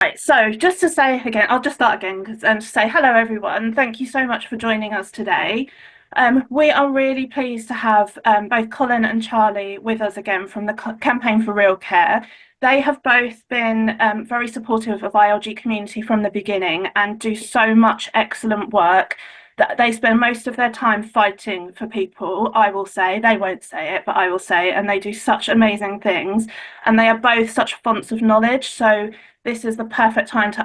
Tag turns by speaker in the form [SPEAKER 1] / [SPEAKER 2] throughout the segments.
[SPEAKER 1] Right, so just to say again, I'll just start again to say hello, everyone. Thank you so much for joining us today. We are really pleased to have both Colin and Charlie with us again from the Campaign for Real Care. They have both been very supportive of ILG community from the beginning and do so much excellent work that they spend most of their time fighting for people. I will say, they won't say it, but I will say, and they do such amazing things. And they are both such fonts of knowledge. So this is the perfect time to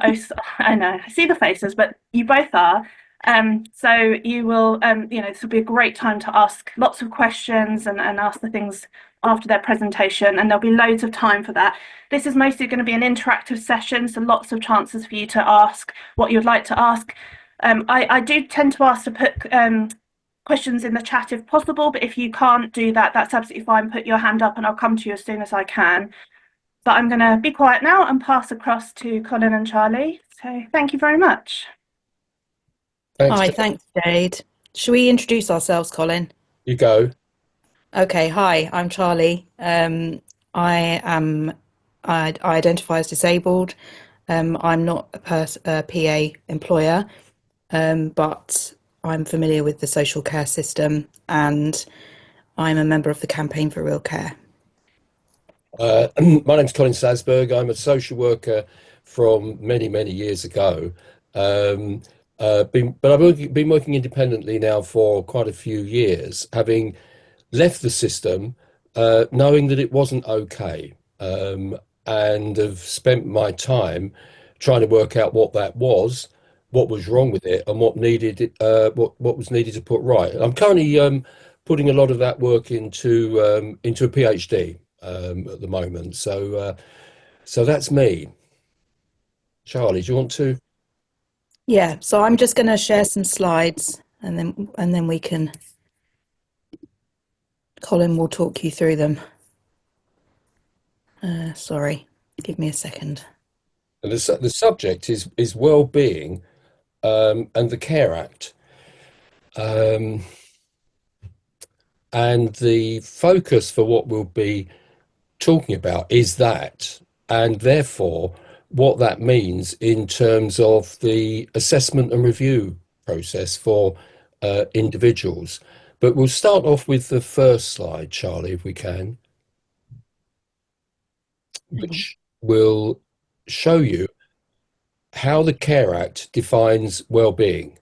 [SPEAKER 1] I know, I see the faces, but you both are. So you will, this will be a great time to ask lots of questions and ask the things after their presentation, and there'll be loads of time for that. This is mostly going to be an interactive session, so lots of chances for you to ask what you'd like to ask. I do tend to ask to put questions in the chat if possible, but if you can't do that, that's absolutely fine. Put your hand up and I'll come to you as soon as I can. But I'm going to be quiet now and pass across to Colin and Charlie. So thank you very much.
[SPEAKER 2] Thanks.
[SPEAKER 3] Hi, thanks, Jade. Should we introduce ourselves, Colin?
[SPEAKER 2] You go.
[SPEAKER 3] Okay, hi, I'm Charlie. I identify as disabled. I'm not a PA employer, but I'm familiar with the social care system and I'm a member of the Campaign for Real Care.
[SPEAKER 2] My name's Colin Sasberg. I'm a social worker from many, many years ago. But I've been working independently now for quite a few years, having left the system, knowing that it wasn't okay, and have spent my time trying to work out what that was, what was wrong with it, and what was needed to put right. I'm currently putting a lot of that work into a PhD at the moment. So that's me. Charlie, do you want to?
[SPEAKER 3] Yeah, so I'm just going to share some slides and then we can, Colin will talk you through them. Sorry, give me a second.
[SPEAKER 2] And the subject is well-being and the Care Act. And the focus for what we'll be talking about is that, and therefore what that means in terms of the assessment and review process for individuals. But we'll start off with the first slide, Charlie, if we can, which will show you how the Care Act defines well-being.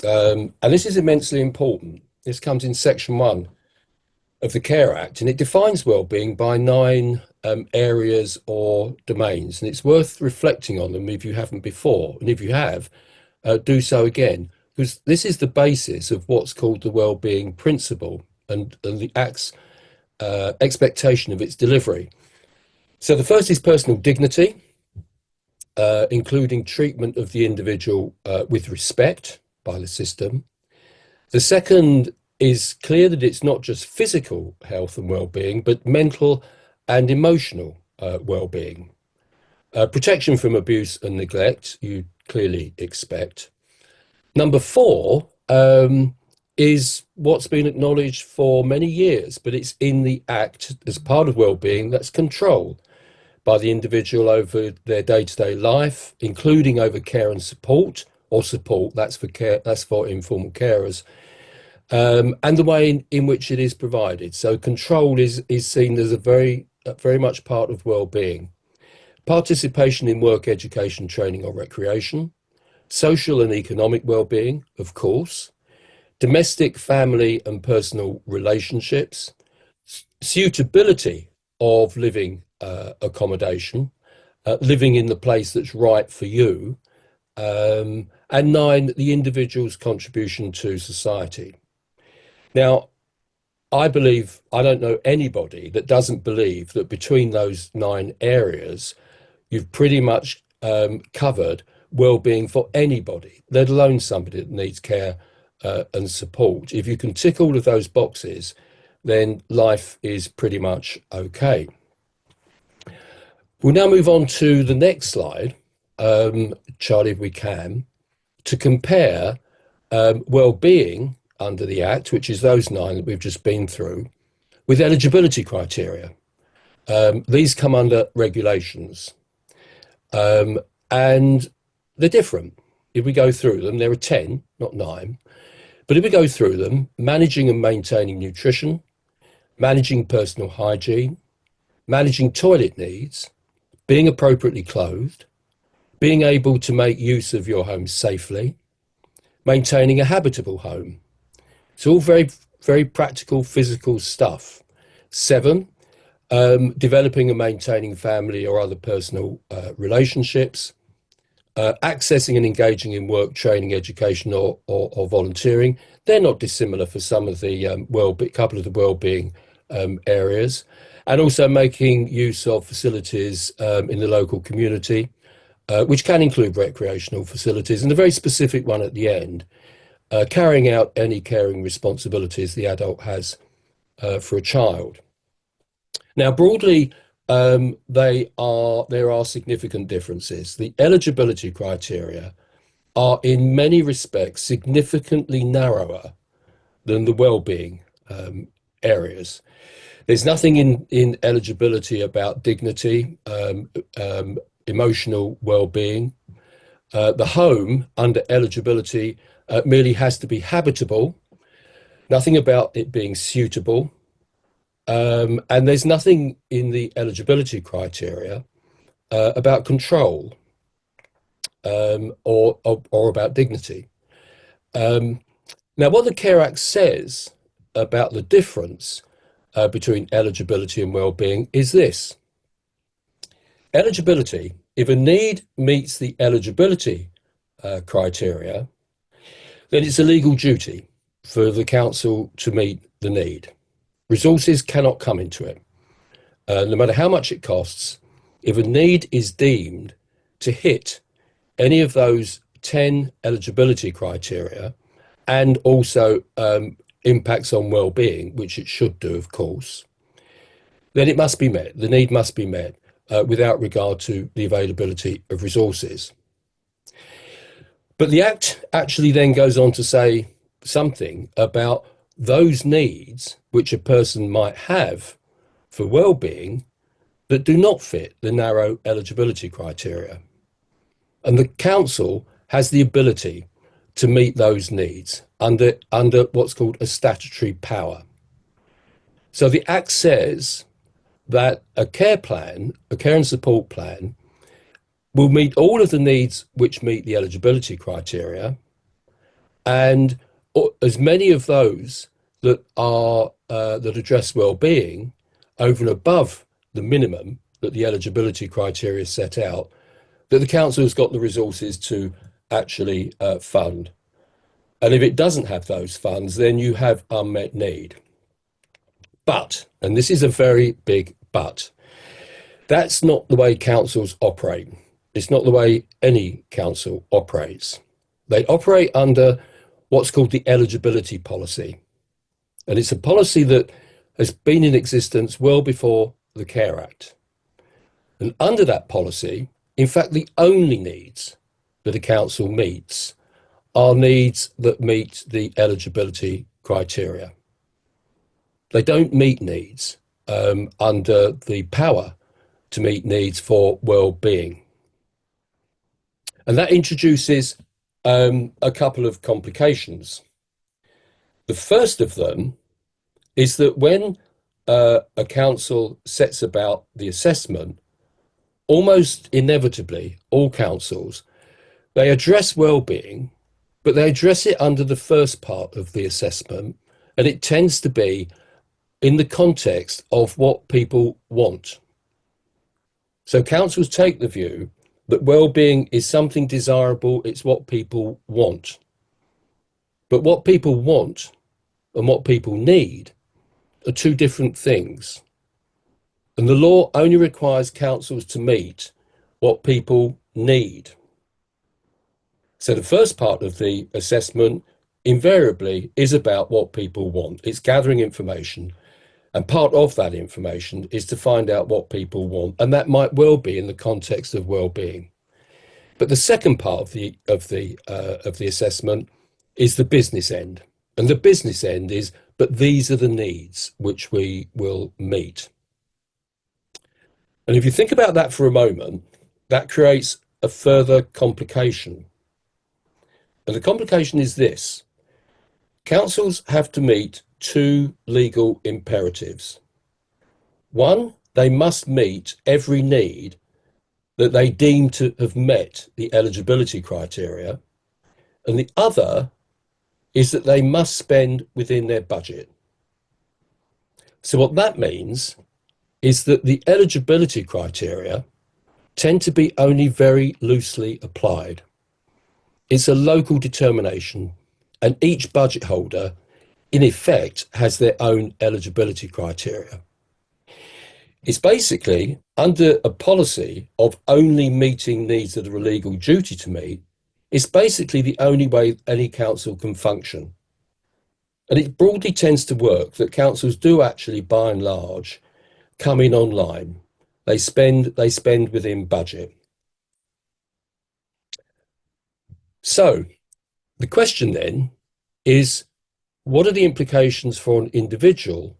[SPEAKER 2] And this is immensely important. This comes in section 1 of the Care Act, and it defines well-being by 9 areas or domains, and it's worth reflecting on them if you haven't before, and if you have, do so again, because this is the basis of what's called the well-being principle and the Act's expectation of its delivery. So the first is personal dignity, including treatment of the individual with respect by the system. The second is clear that it's not just physical health and well-being, but mental and emotional well-being. Protection from abuse and neglect, you clearly expect. Number 4 is what's been acknowledged for many years, but it's in the Act as part of well-being, that's control by the individual over their day-to-day life, including over care and support, or support, that's for care, that's for informal carers. And the way in which it is provided. So control is seen as a very much part of well-being. Participation in work, education, training or recreation. Social and economic well-being, of course. Domestic, family and personal relationships. Suitability of living accommodation. Living in the place that's right for you. And 9, the individual's contribution to society. Now, I don't know anybody that doesn't believe that between those 9 areas, you've pretty much covered well-being for anybody, let alone somebody that needs care and support. If you can tick all of those boxes, then life is pretty much okay. We'll now move on to the next slide, Charlie, if we can, to compare well-being under the Act, which is those 9 that we've just been through, with eligibility criteria. These come under regulations. And they're different. If we go through them, there are 10, not 9. But if we go through them, managing and maintaining nutrition, managing personal hygiene, managing toilet needs, being appropriately clothed, being able to make use of your home safely, maintaining a habitable home. It's all very, very practical, physical stuff. 7, developing and maintaining family or other personal relationships, accessing and engaging in work, training, education, or volunteering. They're not dissimilar for some of the couple of the well-being areas, and also making use of facilities in the local community, which can include recreational facilities, and a very specific one at the end, carrying out any caring responsibilities the adult has for a child. Now, broadly, there are significant differences. The eligibility criteria are in many respects significantly narrower than the well-being areas. There's nothing in eligibility about dignity, emotional well-being. The home under eligibility merely has to be habitable, nothing about it being suitable. And there's nothing in the eligibility criteria about control or about dignity. Now, what the Care Act says about the difference between eligibility and well-being is this. Eligibility, if a need meets the eligibility criteria, then it's a legal duty for the council to meet the need. Resources cannot come into it. No matter how much it costs, if a need is deemed to hit any of those 10 eligibility criteria and also impacts on well-being, which it should do, of course, then it must be met. The need must be met without regard to the availability of resources. But the Act actually then goes on to say something about those needs which a person might have for well-being that do not fit the narrow eligibility criteria. And the council has the ability to meet those needs under what's called a statutory power. So the Act says that a care plan, a care and support plan, will meet all of the needs which meet the eligibility criteria, and as many of those that are that address well-being over and above the minimum that the eligibility criteria set out, that the council has got the resources to actually fund. And if it doesn't have those funds, then you have unmet need. But, and this is a very big but, that's not the way councils operate. It's not the way any council operates. They operate under what's called the eligibility policy. And it's a policy that has been in existence well before the Care Act. And under that policy, in fact, the only needs that a council meets are needs that meet the eligibility criteria. They don't meet needs under the power to meet needs for well-being. And that introduces a couple of complications. The first of them is that when a council sets about the assessment, almost inevitably, all councils, they address well-being, but they address it under the first part of the assessment, and it tends to be in the context of what people want. So councils take the view that well-being is something desirable, it's what people want. But what people want and what people need are two different things. And the law only requires councils to meet what people need. So the first part of the assessment invariably is about what people want. It's gathering information. And part of that information is to find out what people want. And that might well be in the context of well-being. But the second part of the assessment is the business end. And the business end is, but these are the needs which we will meet. And if you think about that for a moment, that creates a further complication. And the complication is this: councils have to meet two legal imperatives. One, they must meet every need that they deem to have met the eligibility criteria. And the other is that they must spend within their budget. So what that means is that the eligibility criteria tend to be only very loosely applied. It's a local determination, and each budget holder, in effect, has their own eligibility criteria. It's basically under a policy of only meeting needs that are a legal duty to meet. It's basically the only way any council can function. And it broadly tends to work that councils do actually, by and large, come in online. They spend within budget. So the question then is, what are the implications for an individual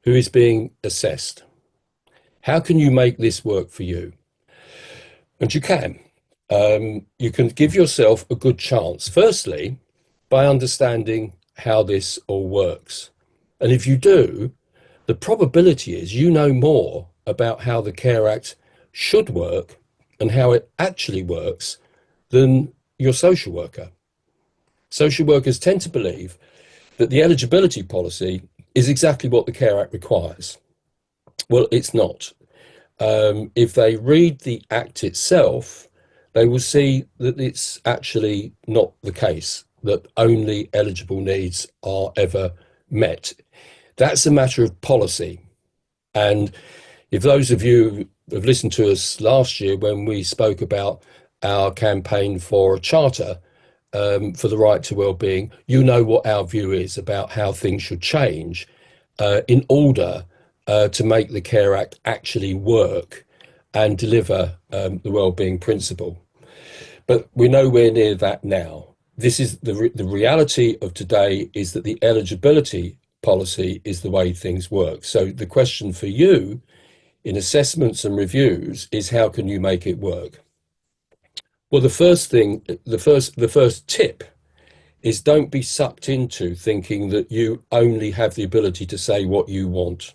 [SPEAKER 2] who is being assessed? How can you make this work for you? And you can. You can give yourself a good chance, firstly, by understanding how this all works. And if you do, the probability is you know more about how the Care Act should work and how it actually works than your social worker. Social workers tend to believe that the eligibility policy is exactly what the Care Act requires. Well, it's not. If they read the Act itself, they will see that it's actually not the case, that only eligible needs are ever met. That's a matter of policy. And if those of you who have listened to us last year when we spoke about our campaign for a charter for the right to wellbeing, you know what our view is about how things should change in order to make the Care Act actually work and deliver the wellbeing principle. But we're nowhere near that now. This is the reality of today, is that the eligibility policy is the way things work. So the question for you in assessments and reviews is, how can you make it work? Well, the first tip is, don't be sucked into thinking that you only have the ability to say what you want.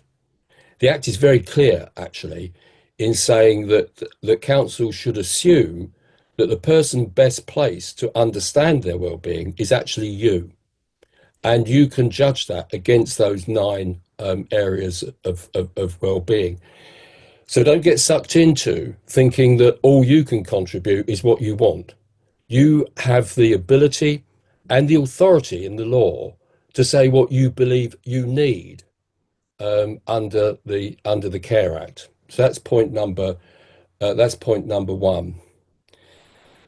[SPEAKER 2] The Act is very clear, actually, in saying that the council should assume that the person best placed to understand their well-being is actually you. And you can judge that against those 9 areas of well-being. So don't get sucked into thinking that all you can contribute is what you want. You have the ability and the authority in the law to say what you believe you need under the Care Act. So that's point number 1.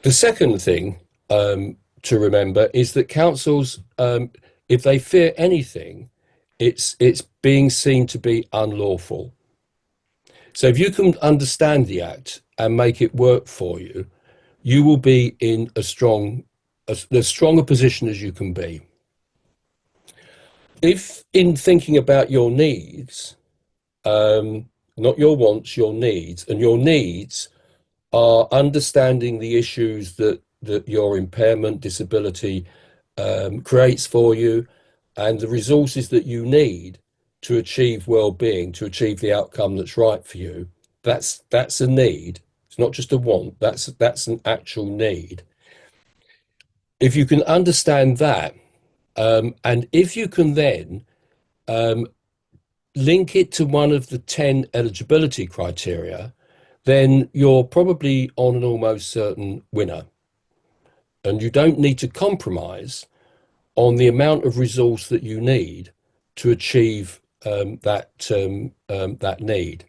[SPEAKER 2] The second thing to remember is that councils, if they fear anything, it's being seen to be unlawful. So if you can understand the Act and make it work for you, you will be in as strong a position as you can be. If in thinking about your needs, not your wants, your needs, and your needs are understanding the issues that your impairment, disability creates for you, and the resources that you need to achieve well-being, to achieve the outcome that's right for you, that's a need. It's not just a want, that's an actual need. If you can understand that, and if you can then link it to one of the 10 eligibility criteria, then you're probably on an almost certain winner. And you don't need to compromise on the amount of resource that you need to achieve that need.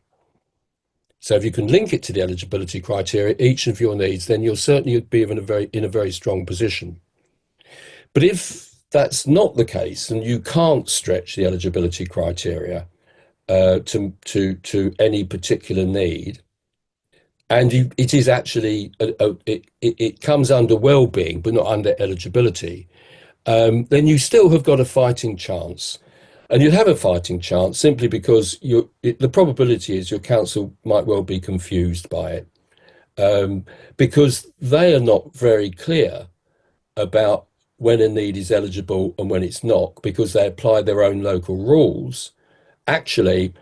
[SPEAKER 2] So if you can link it to the eligibility criteria, each of your needs, then you'll certainly be in a very strong position. But if that's not the case, and you can't stretch the eligibility criteria to any particular need, and it is actually it comes under well-being but not under eligibility, then you still have got a fighting chance. And you have a fighting chance simply because the probability is your council might well be confused by it. because they are not very clear about when a need is eligible and when it's not, because they apply their own local rules. Actually,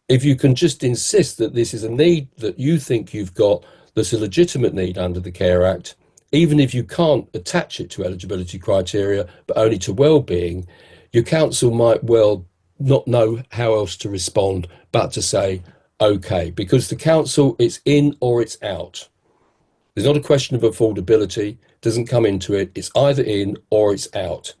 [SPEAKER 2] if you can just insist that this is a need that you think you've got that's a legitimate need under the Care Act, even if you can't attach it to eligibility criteria, but only to well-being, your council might well not know how else to respond but to say, okay, because the council, it's in or it's out. There's not a question of affordability, doesn't come into it. It's either in or it's out.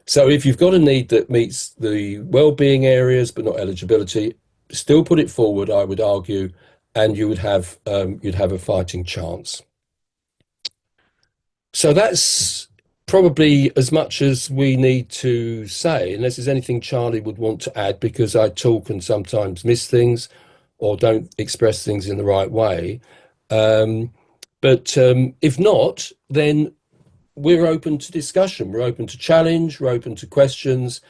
[SPEAKER 2] So if you've got a need that meets the well-being areas but not eligibility, still put it forward, I would argue, and you'd have a fighting chance. So that's probably as much as we need to say, unless there's anything Charlie would want to add, because I talk and sometimes miss things or don't express things in the right way. But if not, then we're open to discussion, we're open to challenge, we're open to questions.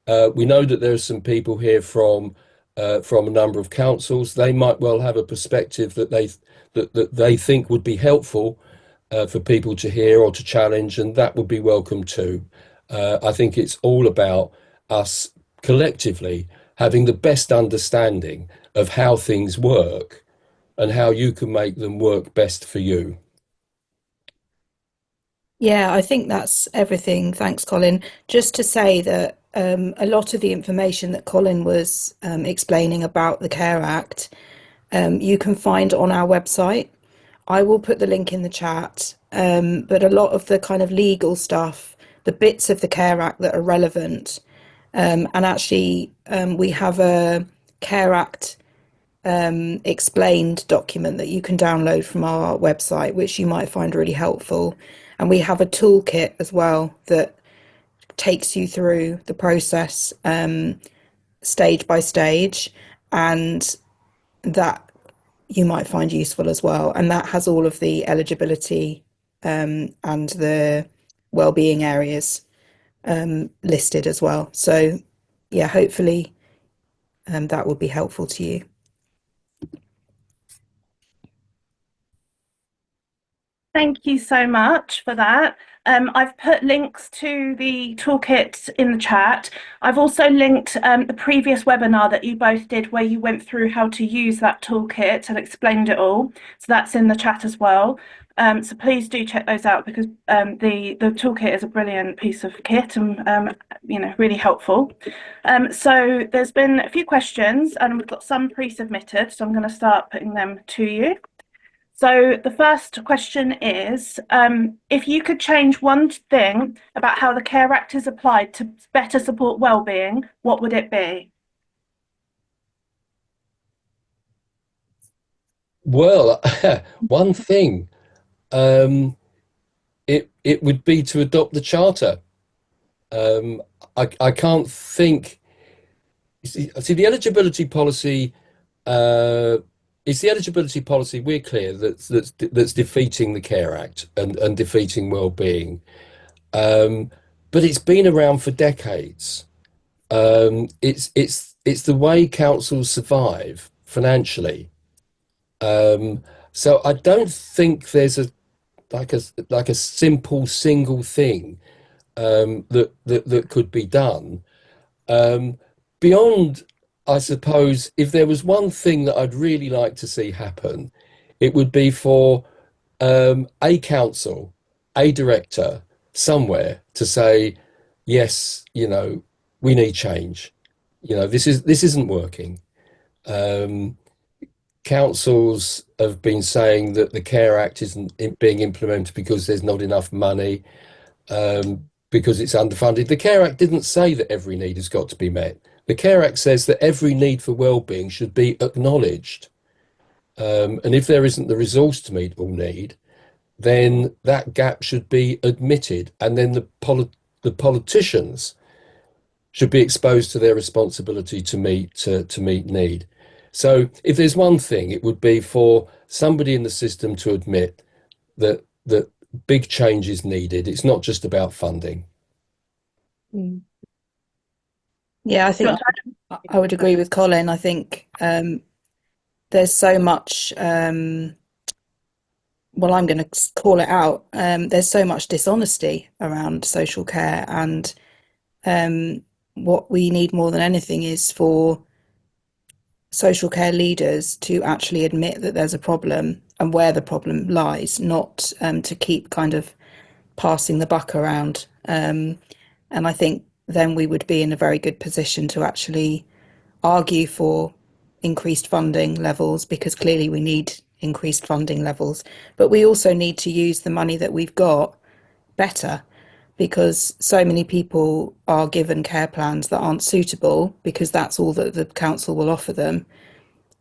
[SPEAKER 2] We know that there are some people here from a number of councils. They might well have a perspective that they think would be helpful for people to hear or to challenge, and that would be welcome too. I think it's all about us collectively having the best understanding of how things work and how you can make them work best for you.
[SPEAKER 3] Yeah, I think that's everything. Thanks, Colin. Just to say that a lot of the information that Colin was explaining about the Care Act, you can find on our website. I will put the link in the chat. But a lot of the kind of legal stuff, the bits of the Care Act that are relevant, and actually we have a Care Act explained document that you can download from our website, which you might find really helpful. And we have a toolkit as well that takes you through the process stage by stage, and that you might find useful as well. And that has all of the eligibility and the well-being areas listed as well. So yeah, hopefully that will be helpful to you.
[SPEAKER 1] Thank you so much for that. I've put links to the toolkit in the chat. I've also linked the previous webinar that you both did where you went through how to use that toolkit and explained it all. So that's in the chat as well. So please do check those out, because the toolkit is a brilliant piece of kit and really helpful. So there's been a few questions and we've got some pre-submitted, so I'm going to start putting them to you. So the first question is, if you could change one thing about how the Care Act is applied to better support wellbeing, what would it be?
[SPEAKER 2] Well, one thing, it would be to adopt the charter. I can't think. See, the eligibility policy. It's the eligibility policy, we're clear, that's defeating the Care Act and defeating well-being. But it's been around for decades. It's the way councils survive financially. So I don't think there's a simple single thing that could be done. Beyond, I suppose, if there was one thing that I'd really like to see happen, it would be for a council, a director somewhere to say, yes, we need change. This isn't working. Councils have been saying that the Care Act isn't being implemented because there's not enough money, because it's underfunded. The Care Act didn't say that every need has got to be met. The Care Act says that every need for wellbeing should be acknowledged. And if there isn't the resource to meet all need, then that gap should be admitted. And then the politicians should be exposed to their responsibility to meet need. So if there's one thing, it would be for somebody in the system to admit that big change is needed. It's not just about funding.
[SPEAKER 3] Yeah, I think I would agree with Colin. I think there's so much well, I'm going to call it out. There's so much dishonesty around social care, and what we need more than anything is for social care leaders to actually admit that there's a problem and where the problem lies, not to keep kind of passing the buck around. And I think then we would be in a very good position to actually argue for increased funding levels, because clearly we need increased funding levels. But we also need to use the money that we've got better, because so many people are given care plans that aren't suitable because that's all that the council will offer them.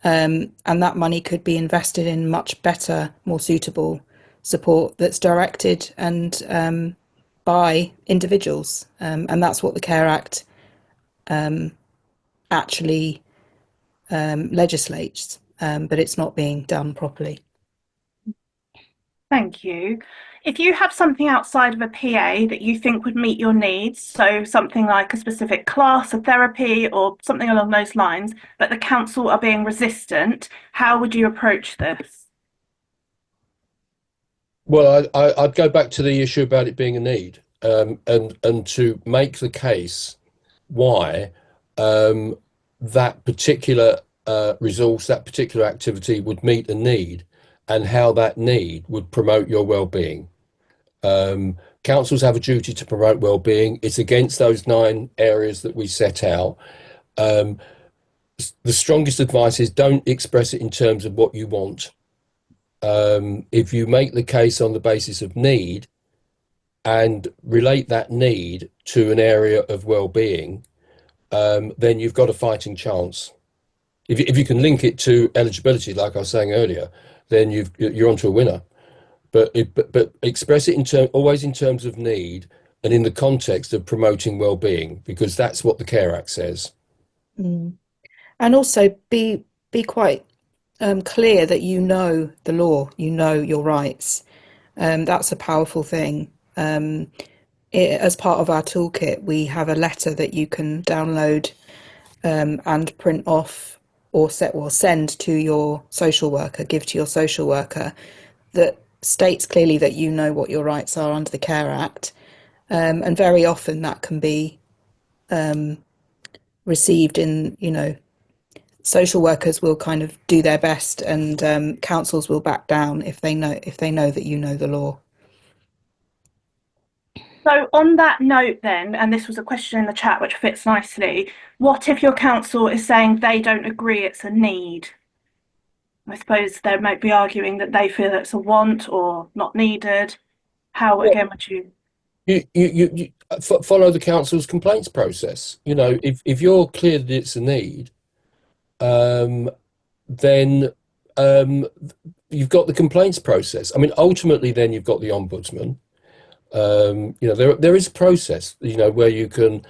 [SPEAKER 3] And that money could be invested in much better, more suitable support that's directed and by individuals. And that's what the Care Act actually legislates, but it's not being done properly.
[SPEAKER 1] Thank you. If you have something outside of a PA that you think would meet your needs, so something like a specific class, a therapy, or something along those lines, but the council are being resistant, how would you approach this?
[SPEAKER 2] Well, I'd go back to the issue about it being a need, and to make the case why that particular resource, that particular activity would meet a need, and how that need would promote your well-being. Councils have a duty to promote well-being. It's against those 9 areas that we set out. The strongest advice is don't express it in terms of what you want. If you make the case on the basis of need and relate that need to an area of well-being, then you've got a fighting chance. If you can link it to eligibility, like I was saying earlier, then you're onto a winner. But express it always in terms of need and in the context of promoting well-being, because that's what the Care Act says.
[SPEAKER 3] Mm. And also be quite clear that you know the law, you know your rights. That's a powerful thing. As part of our toolkit, we have a letter that you can download and print off or send to your social worker, give to your social worker, that states clearly that you know what your rights are under the Care Act. And very often that can be received in, social workers will kind of do their best, and councils will back down if they know that you know the law.
[SPEAKER 1] So on that note then, and this was a question in the chat which fits nicely, what if your council is saying they don't agree it's a need? I suppose they might be arguing that they feel it's a want or not needed. How, again, would you?
[SPEAKER 2] You follow the council's complaints process. If you're clear that it's a need, then you've got the complaints process. I mean, ultimately, then you've got the ombudsman. There is a process, where you can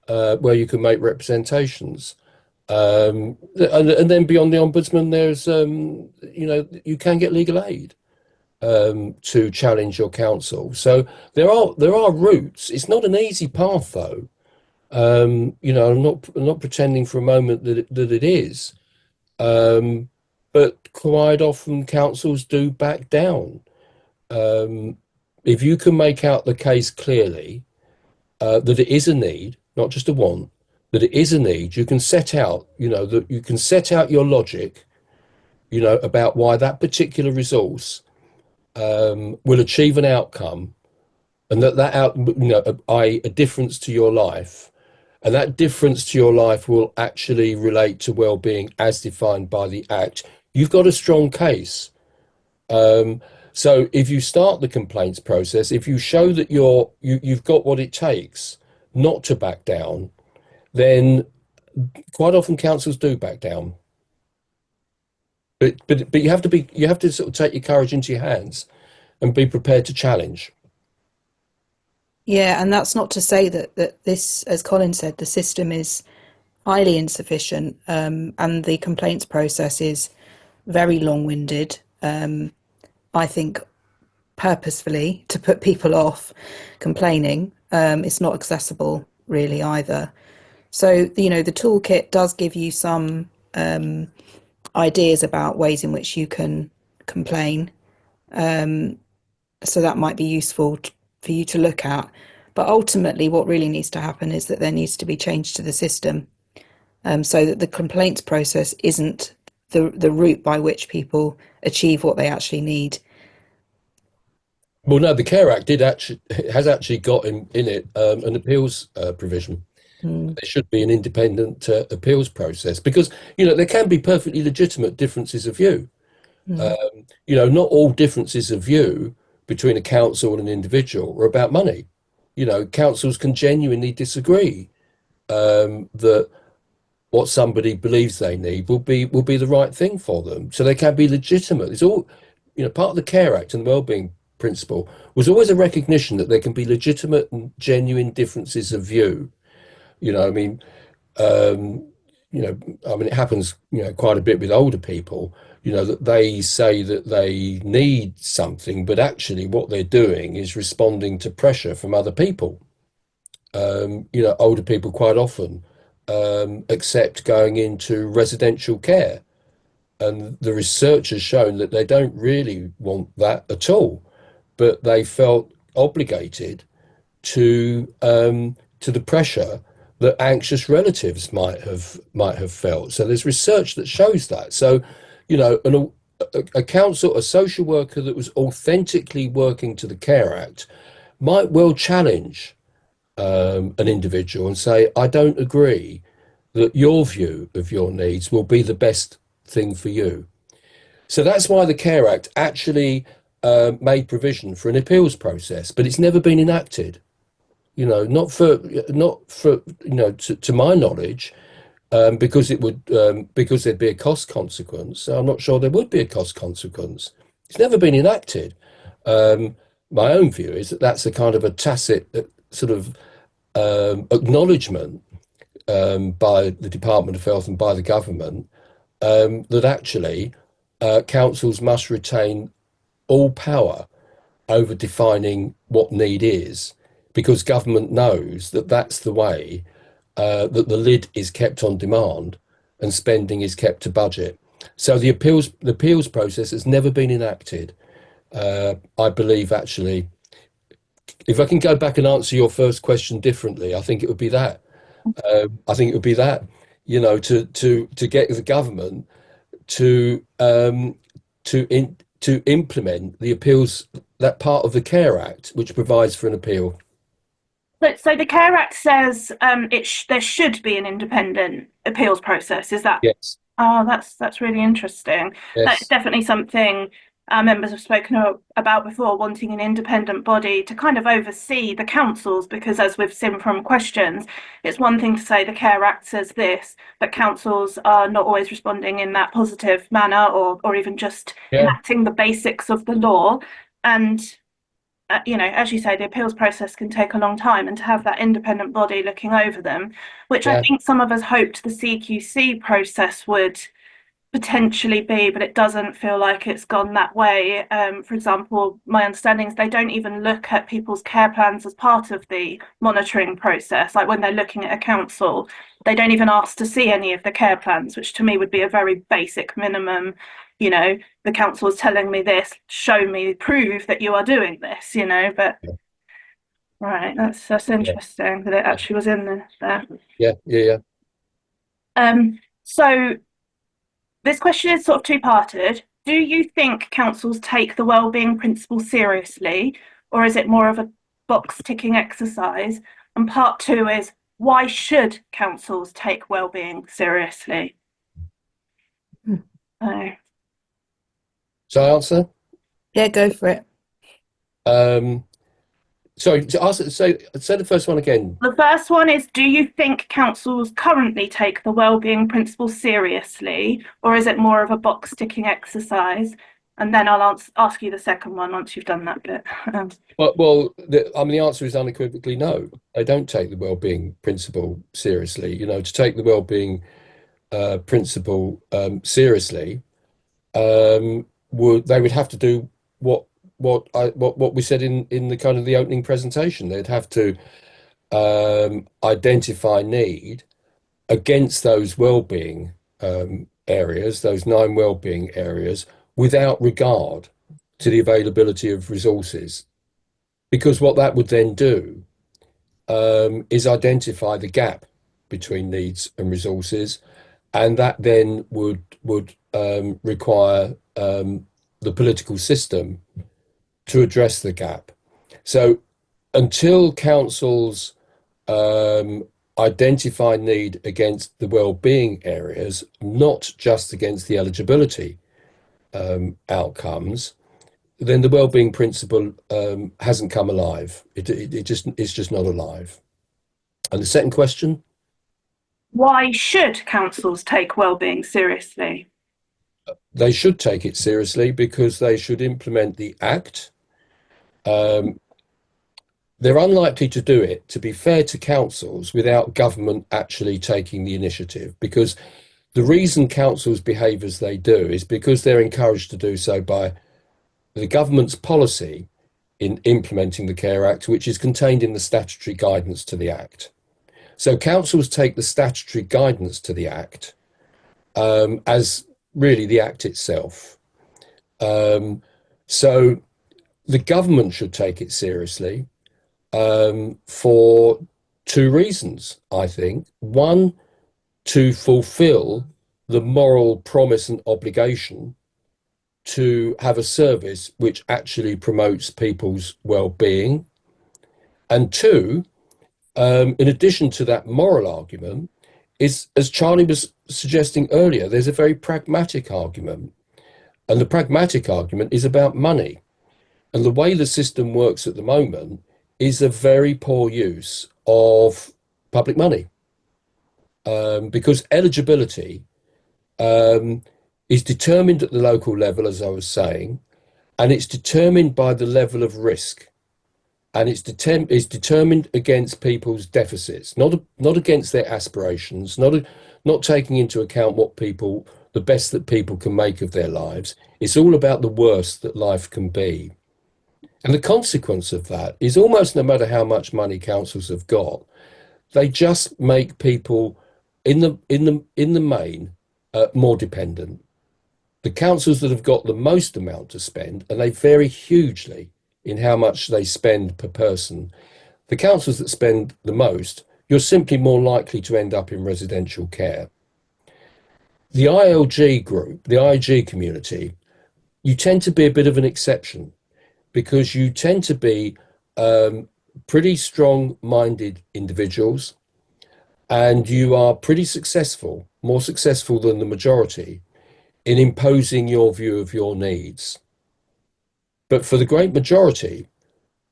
[SPEAKER 2] make representations, and then beyond the ombudsman, there's you can get legal aid to challenge your council. So there are routes. It's not an easy path, though. I'm not pretending for a moment that it is. But quite often councils do back down. If you can make out the case clearly, that it is a need, not just a want, that it is a need, you can set out, your logic, about why that particular resource will achieve an outcome, and i.e. a difference to your life, and that difference to your life will actually relate to well-being as defined by the Act. You've got a strong case. So if you start the complaints process, if you show that you've got what it takes not to back down, then quite often councils do back down. But you have to sort of take your courage into your hands and be prepared to challenge.
[SPEAKER 3] Yeah, and that's not to say that this, as Colin said, the system is highly insufficient, and the complaints process is very long-winded. I think purposefully to put people off complaining. It's not accessible really either. So, the toolkit does give you some ideas about ways in which you can complain. So that might be useful for you to look at. But ultimately, what really needs to happen is that there needs to be change to the system, so that the complaints process isn't the route by which people achieve what they actually need.
[SPEAKER 2] Well, no, the Care Act did actually has actually got in it an appeals provision.
[SPEAKER 3] Mm,
[SPEAKER 2] There should be an independent appeals process because there can be perfectly legitimate differences of view.
[SPEAKER 3] mm,
[SPEAKER 2] Not all differences of view between a council and an individual are about money. Councils can genuinely disagree that what somebody believes they need will be the right thing for them. So they can be legitimate. It's all, part of the Care Act and the Wellbeing principle was always a recognition that there can be legitimate and genuine differences of view. I mean, um, it happens, quite a bit with older people, that they say that they need something, but actually what they're doing is responding to pressure from other people. Older people quite often accept going into residential care, and the research has shown that they don't really want that at all, but they felt obligated to the pressure that anxious relatives might have felt. So there's research that shows that. So, a council, a social worker that was authentically working to the Care Act might well challenge an individual and say, I don't agree that your view of your needs will be the best thing for you. So that's why the Care Act actually made provision for an appeals process, but it's never been enacted. Not for to my knowledge, because it would because there'd be a cost consequence. I'm not sure there would be a cost consequence. It's never been enacted. Um, my own view is that that's a kind of a tacit sort of acknowledgement by the Department of Health and by the government that actually councils must retain all power over defining what need is, because government knows that that's the way that the lid is kept on demand and spending is kept to budget. So the appeals process has never been enacted. I believe actually, if I can go back and answer your first question differently, I think it would be that. I think it would be that, to get the government to to implement the appeals, that part of the Care Act which provides for an appeal.
[SPEAKER 1] So the Care Act says there should be an independent appeals process. Is that?
[SPEAKER 2] Yes,
[SPEAKER 1] Oh, that's really interesting. That's
[SPEAKER 2] yes,
[SPEAKER 1] definitely something our members have spoken about before, wanting an independent body to kind of oversee the councils, because as we've seen from questions, it's one thing to say the Care Act says this, but councils are not always responding in that positive manner, or even just
[SPEAKER 2] yeah,
[SPEAKER 1] enacting the basics of the law. And as you say, the appeals process can take a long time, and to have that independent body looking over them, which I
[SPEAKER 2] yeah,
[SPEAKER 1] think some of us hoped the CQC process would potentially be, but it doesn't feel like it's gone that way. For example, my understanding is they don't even look at people's care plans as part of the monitoring process. Like when they're looking at a council, they don't even ask to see any of the care plans, which to me would be a very basic minimum. The council is telling me this, show me proof that you are doing this, but right, that's
[SPEAKER 2] yeah,
[SPEAKER 1] interesting that it
[SPEAKER 2] yeah,
[SPEAKER 1] actually was in there.
[SPEAKER 2] yeah, yeah, yeah.
[SPEAKER 1] So this question is sort of two-parted. Do you think councils take the wellbeing principle seriously, or is it more of a box ticking exercise? And part two is, why should councils take wellbeing seriously?
[SPEAKER 3] mm.
[SPEAKER 1] So,
[SPEAKER 2] So I answer.
[SPEAKER 3] Yeah, go for it.
[SPEAKER 2] Um, sorry, to ask. Say the first one again.
[SPEAKER 1] the first one is, do you think councils currently take the wellbeing principle seriously, or is it more of a box ticking exercise? And then I'll ask you the second one once you've done that bit.
[SPEAKER 2] The answer is unequivocally no. They don't take the well-being principle seriously. To take the well-being principle seriously, they would have to do what we said in the kind of the opening presentation. They'd have to identify need against those well-being areas, those 9 well-being areas, without regard to the availability of resources, because what that would then do is identify the gap between needs and resources, and that then would require the political system to address the gap. So until councils identify need against the well-being areas, not just against the eligibility outcomes, then the well-being principle hasn't come alive. It's just not alive. And the second question?
[SPEAKER 1] Why should councils take wellbeing seriously?
[SPEAKER 2] They should take it seriously because they should implement the Act. Um, they're unlikely to do it, to be fair to councils, without government actually taking the initiative, because the reason councils behave as they do is because they're encouraged to do so by the government's policy in implementing the Care Act, which is contained in the statutory guidance to the Act. So councils take the statutory guidance to the Act as really the Act itself. So the government should take it seriously for two reasons, I think. One, to fulfill the moral promise and obligation to have a service which actually promotes people's well-being. And two, in addition to that moral argument, is, as Charlie was suggesting earlier, there's a very pragmatic argument. And the pragmatic argument is about money. And the way the system works at the moment is a very poor use of public money. Because eligibility is determined at the local level, as I was saying, and it's determined by the level of risk. And it's determined against people's deficits, not against their aspirations, not taking into account the best that people can make of their lives. It's all about the worst that life can be. And the consequence of that is almost no matter how much money councils have got, they just make people in the main more dependent. The councils that have got the most amount to spend, and they vary hugely in how much they spend per person. The councils that spend the most, you're simply more likely to end up in residential care. The ILG group, the ILG community, you tend to be a bit of an exception because you tend to be pretty strong-minded individuals, and you are pretty successful, more successful than the majority, in imposing your view of your needs. But for the great majority,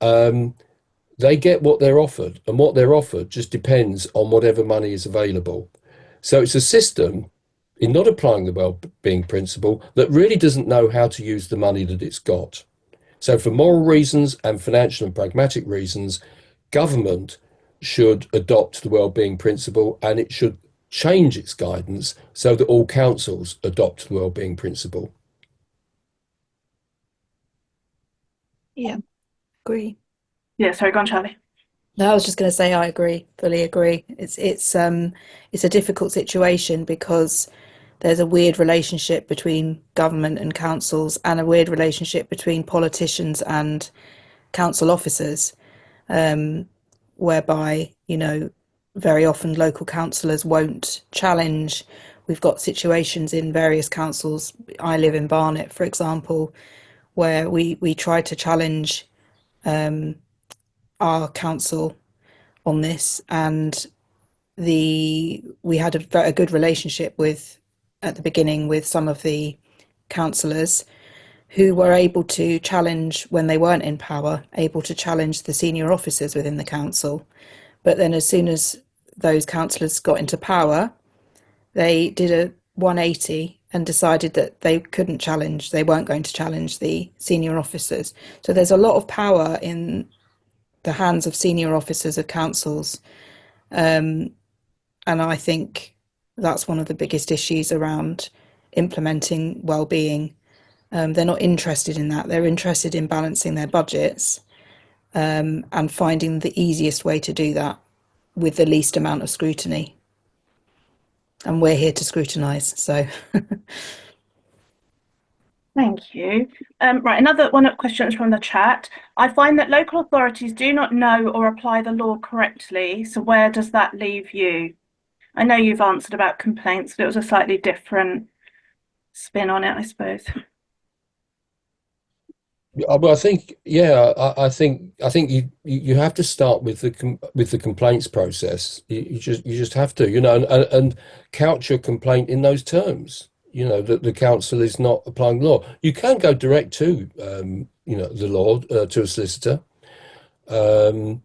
[SPEAKER 2] they get what they're offered, and what they're offered just depends on whatever money is available. So it's a system, in not applying the well-being principle, that really doesn't know how to use the money that it's got. So for moral reasons and financial and pragmatic reasons, government should adopt the well-being principle, and it should change its guidance so that all councils adopt the well-being principle.
[SPEAKER 3] Yeah, agree.
[SPEAKER 1] Yeah, sorry, go on, Charlie.
[SPEAKER 3] No, I was just going to say I agree, fully agree. It's a difficult situation because there's a weird relationship between government and councils, and a weird relationship between politicians and council officers, whereby, very often local councillors won't challenge. We've got situations in various councils. I live in Barnet, for example, where we try to challenge our council on this, and we had a good relationship at the beginning with some of the councillors who were able to challenge, when they weren't in power, able to challenge the senior officers within the council. But then as soon as those councillors got into power, they did a 180 and decided that they weren't going to challenge the senior officers. So there's a lot of power in the hands of senior officers of councils. And I think that's one of the biggest issues around implementing wellbeing. They're not interested in that. They're interested in balancing their budgets, and finding the easiest way to do that with the least amount of scrutiny. And we're here to scrutinise, so.
[SPEAKER 1] Thank you. Right, another one of questions from the chat. I find that local authorities do not know or apply the law correctly. So where does that leave you? I know you've answered about complaints, but it was a slightly different spin on it, I suppose.
[SPEAKER 2] Well, I think, yeah, I think you have to start with the complaints process. You just have to, and couch your complaint in those terms. That the council is not applying the law. You can go direct to, the law to a solicitor, and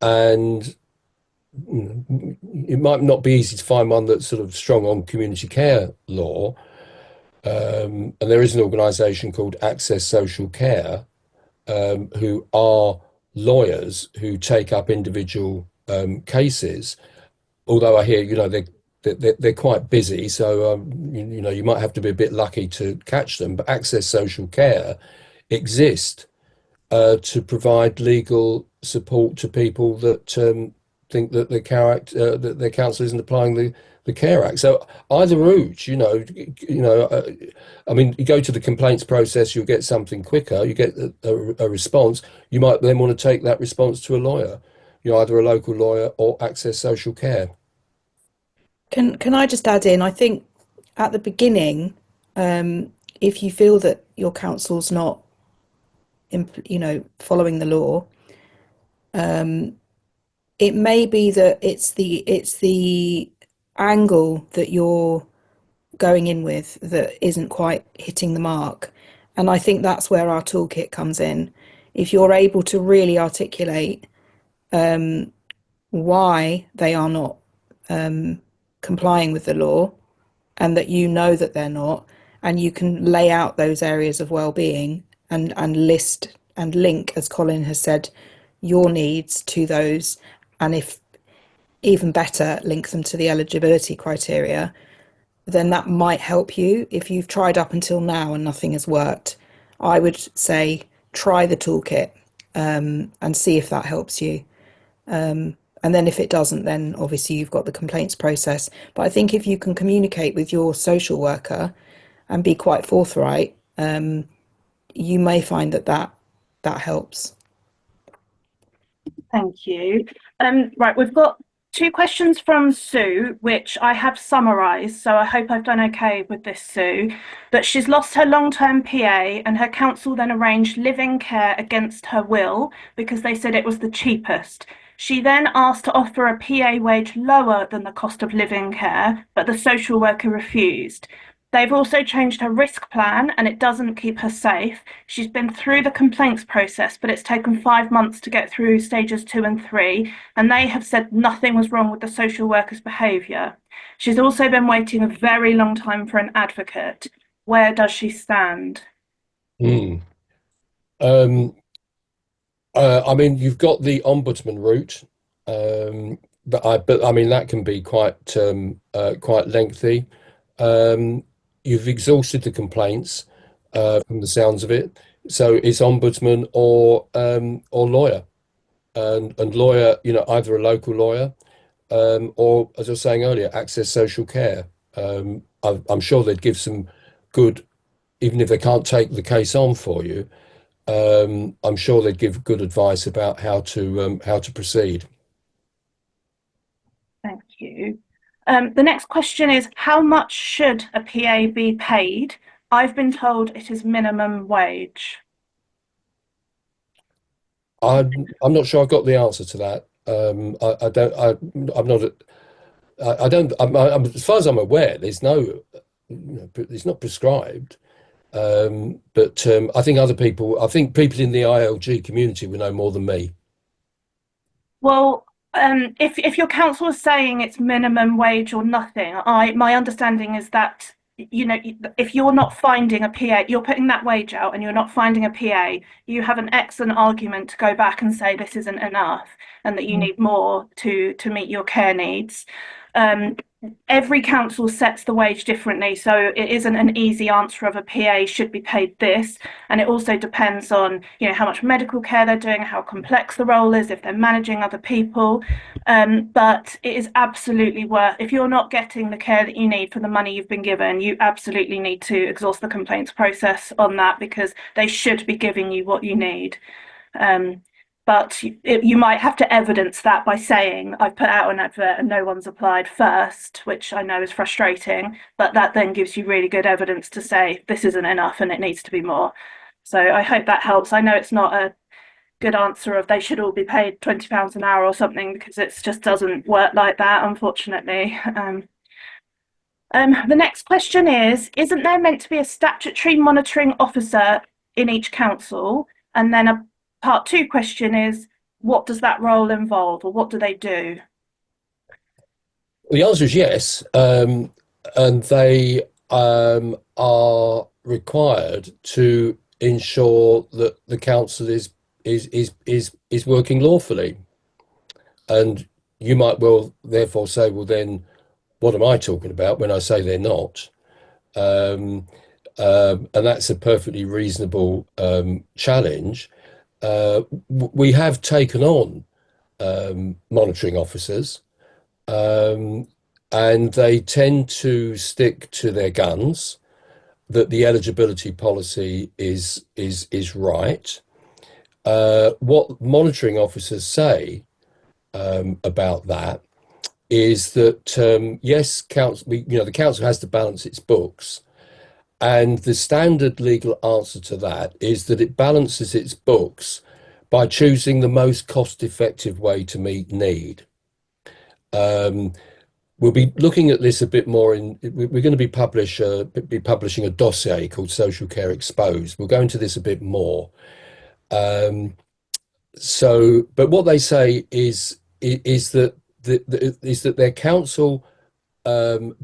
[SPEAKER 2] it might not be easy to find one that's sort of strong on community care law. And there is an organisation called Access Social Care, who are lawyers who take up individual cases. Although I hear, they're quite busy, so you might have to be a bit lucky to catch them. But Access Social Care exist to provide legal support to people that think that their council isn't applying the Care Act. So either route, I mean, you go to the complaints process, you'll get something quicker, you get a response. You might then want to take that response to a lawyer, either a local lawyer or Access Social Care.
[SPEAKER 3] Can I just add in? I think at the beginning, if you feel that your council's not, following the law, it may be that it's the angle that you're going in with that isn't quite hitting the mark. And I think that's where our toolkit comes in. If you're able to really articulate why they are not complying with the law, and that you know that they're not, and you can lay out those areas of well-being and list and link, as Colin has said, your needs to those, and if even better, link them to the eligibility criteria, then that might help you. If you've tried up until now and nothing has worked, I would say try the toolkit, and see if that helps you. And then if it doesn't, then obviously you've got the complaints process. But I think if you can communicate with your social worker and be quite forthright, you may find that helps.
[SPEAKER 1] Thank you. Right, we've got two questions from Sue, which I have summarised, so I hope I've done okay with this, Sue. But she's lost her long-term PA, and her council then arranged live-in care against her will because they said it was the cheapest. She then asked to offer a PA wage lower than the cost of living care, but the social worker refused. They've also changed her risk plan and it doesn't keep her safe. She's been through the complaints process, but it's taken 5 months to get through stages 2 and 3, and they have said nothing was wrong with the social worker's behaviour. She's also been waiting a very long time for an advocate. Where does she stand?
[SPEAKER 2] Mm. I mean, you've got the ombudsman route, but I mean that can be quite lengthy. You've exhausted the complaints from the sounds of it, so it's ombudsman or lawyer, and lawyer, either a local lawyer or, as I was saying earlier, Access Social Care. I'm sure they'd give some good, even if they can't take the case on for you. I'm sure they'd give good advice about how to proceed.
[SPEAKER 1] Thank you. The next question is, how much should a PA be paid? I've been told it is minimum wage.
[SPEAKER 2] I'm not sure I've got the answer to that. I don't. I'm not. I don't. As far as I'm aware, there's no. It's not prescribed. But I think other people. I think people in the ILG community will know more than me.
[SPEAKER 1] Well, if your council is saying it's minimum wage or nothing, my understanding is that if you're not finding a PA, you're putting that wage out and you're not finding a PA, you have an excellent argument to go back and say this isn't enough and that you need more to meet your care needs. every council sets the wage differently, so it isn't an easy answer of a PA should be paid this, and it also depends on how much medical care they're doing, how complex the role is, if they're managing other people. But it is absolutely worth, if you're not getting the care that you need for the money you've been given, you absolutely need to exhaust the complaints process on that, because they should be giving you what you need. But you might have to evidence that by saying, I've put out an advert and no one's applied first, which I know is frustrating, but that then gives you really good evidence to say this isn't enough and it needs to be more. So I hope that helps. I know it's not a good answer of they should all be paid £20 an hour or something, because it just doesn't work like that, unfortunately. The next question is, isn't there meant to be a statutory monitoring officer in each council? And then a part two question is, what does that role involve, or what do they do?
[SPEAKER 2] The answer is yes, and they are required to ensure that the council is working lawfully. And you might well therefore say, well, then what am I talking about when I say they're not? And that's a perfectly reasonable challenge. We have taken on monitoring officers, and they tend to stick to their guns, that the eligibility policy is right. What monitoring officers say about that is that yes, the council has to balance its books, and the standard legal answer to that is that it balances its books by choosing the most cost-effective way to meet need. We'll be looking at this a bit more we're going to be publishing a dossier called Social Care Exposed. We'll go into this a bit more. But what they say is that their council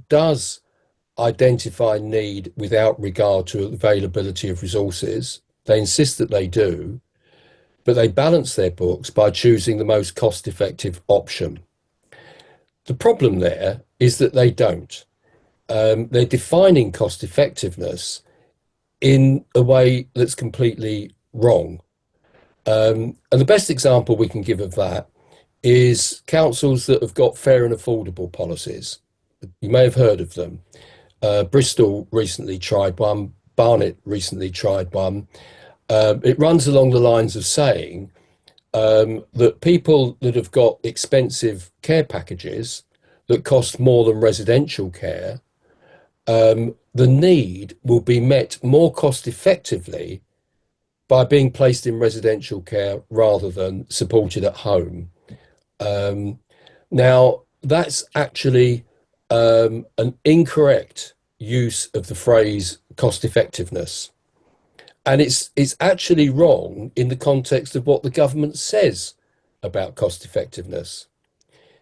[SPEAKER 2] does identify need without regard to availability of resources. They insist that they do, but they balance their books by choosing the most cost-effective option. The problem there is that they don't. They're defining cost effectiveness in a way that's completely wrong. And the best example we can give of that is councils that have got fair and affordable policies. You may have heard of them. Bristol recently tried one. Barnet recently tried one. It runs along the lines of saying that people that have got expensive care packages that cost more than residential care, the need will be met more cost effectively by being placed in residential care rather than supported at home. Now, that's actually an incorrect use of the phrase cost effectiveness. And it's actually wrong in the context of what the government says about cost effectiveness.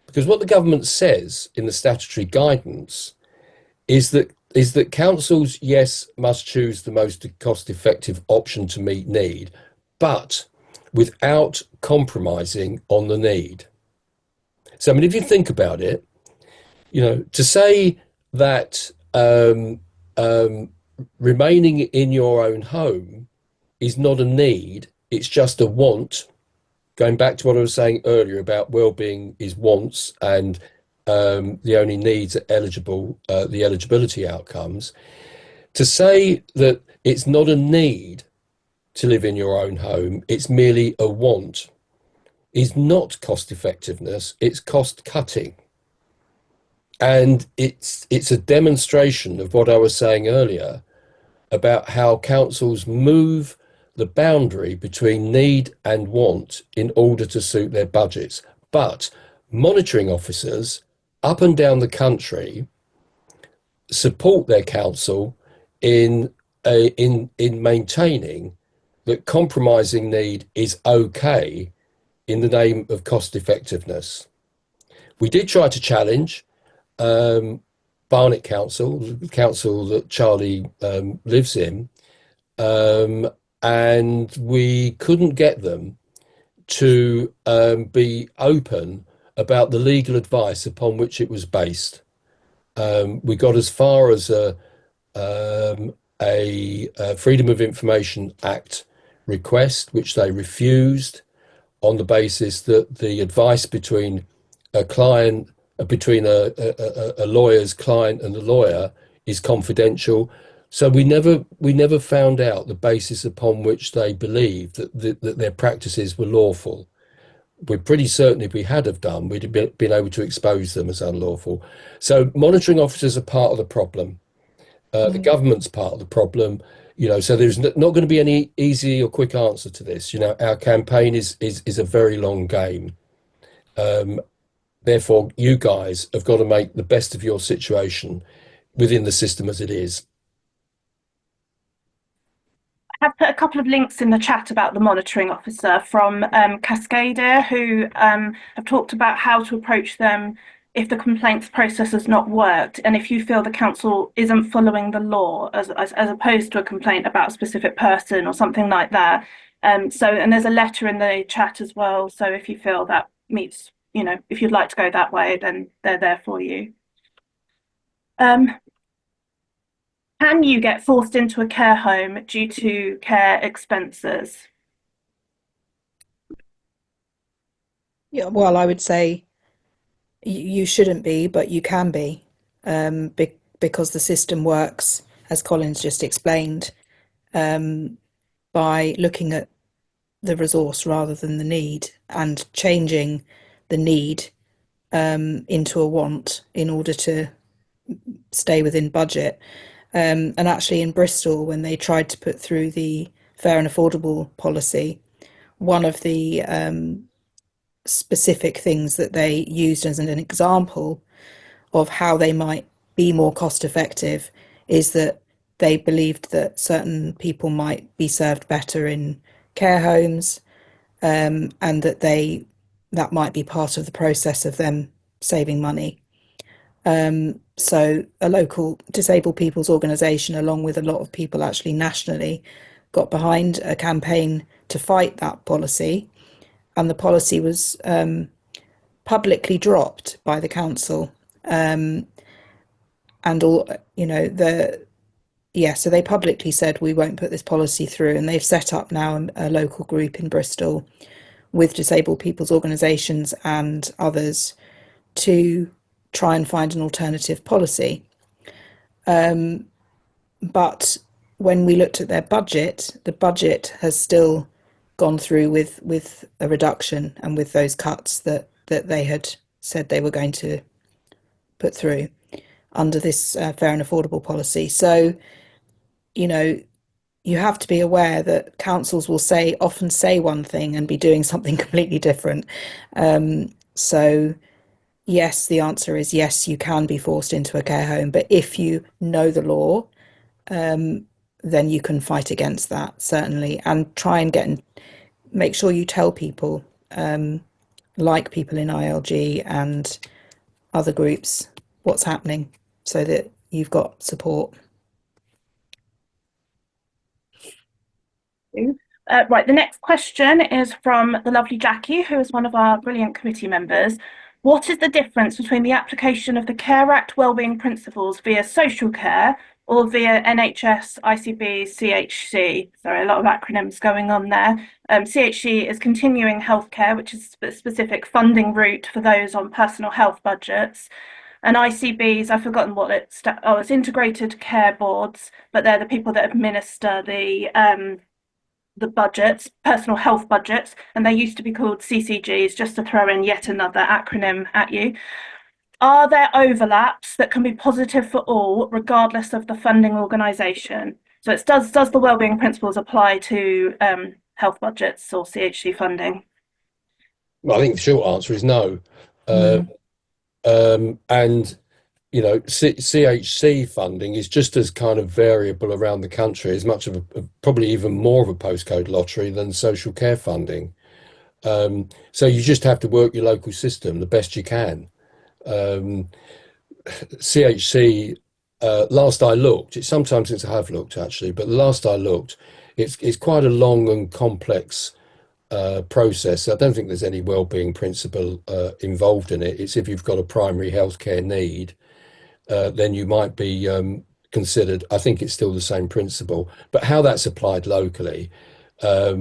[SPEAKER 2] Because what the government says in the statutory guidance is that councils, yes, must choose the most cost effective option to meet need, but without compromising on the need. So, I mean, if you think about it, to say that remaining in your own home is not a need, it's just a want. Going back to what I was saying earlier about well-being is wants, and the only needs are the eligibility outcomes. To say that it's not a need to live in your own home, it's merely a want, is not cost effectiveness, it's cost cutting. And it's a demonstration of what I was saying earlier about how councils move the boundary between need and want in order to suit their budgets. But monitoring officers up and down the country support their council in maintaining that compromising need is okay in the name of cost effectiveness. We did try to challenge Barnet Council, the council that Charlie lives in, and we couldn't get them to be open about the legal advice upon which it was based. We got as far as a Freedom of Information Act request, which they refused on the basis that the advice between a client, between a lawyer's client and a lawyer is confidential. So we never found out the basis upon which they believed that their practices were lawful. We're pretty certain if we had have done, we'd have been able to expose them as unlawful. So monitoring officers are part of the problem. The government's part of the problem. So there's not going to be any easy or quick answer to this. Our campaign is a very long game. Therefore, you guys have got to make the best of your situation within the system as it is.
[SPEAKER 1] Have put a couple of links in the chat about the monitoring officer from Cascadia, who have talked about how to approach them if the complaints process has not worked, and if you feel the council isn't following the law, as opposed to a complaint about a specific person or something like that. And there's a letter in the chat as well. So if you feel that meets, if you'd like to go that way, then they're there for you. Can you get forced into a care home due to care expenses?
[SPEAKER 3] Yeah, well, I would say you shouldn't be, but you can be, because the system works, as Colin's just explained, by looking at the resource rather than the need and changing the need into a want in order to stay within budget. And actually, in Bristol, when they tried to put through the fair and affordable policy, one of the specific things that they used as an example of how they might be more cost effective is that they believed that certain people might be served better in care homes, and that might be part of the process of them saving money. So a local disabled people's organisation, along with a lot of people actually nationally, got behind a campaign to fight that policy, and the policy was publicly dropped by the council. And all, so they publicly said we won't put this policy through, and they've set up now a local group in Bristol with disabled people's organisations and others to try and find an alternative policy. But when we looked at their budget, the budget has still gone through with a reduction and with those cuts that they had said they were going to put through under this fair and affordable policy. So, you have to be aware that councils will often say one thing and be doing something completely different. So yes, the answer is yes, you can be forced into a care home, but if you know the law, then you can fight against that, certainly, and try and make sure you tell people, like people in ILG and other groups, what's happening so that you've got support.
[SPEAKER 1] Right, the next question is from the lovely Jackie, who is one of our brilliant committee members. What is the difference between the application of the Care Act Wellbeing principles via social care or via NHS, ICB, CHC? Sorry, a lot of acronyms going on there. CHC is continuing healthcare, which is a specific funding route for those on personal health budgets. And ICBs, I've forgotten what it's integrated care boards, but they're the people that administer the budgets, personal health budgets, and they used to be called CCGs, just to throw in yet another acronym at you. Are there overlaps that can be positive for all, regardless of the funding organisation? So does the wellbeing principles apply to health budgets or CHC funding?
[SPEAKER 2] Well, I think the short answer is no. And CHC funding is just as kind of variable around the country, as much of probably even more of a postcode lottery than social care funding. So you just have to work your local system the best you can. CHC, last I looked, it's sometime since I have looked actually, but last I looked, it's quite a long and complex process. I don't think there's any wellbeing principle involved in it. It's if you've got a primary healthcare need. then you might be considered. I think it's still the same principle, but how that's applied locally, I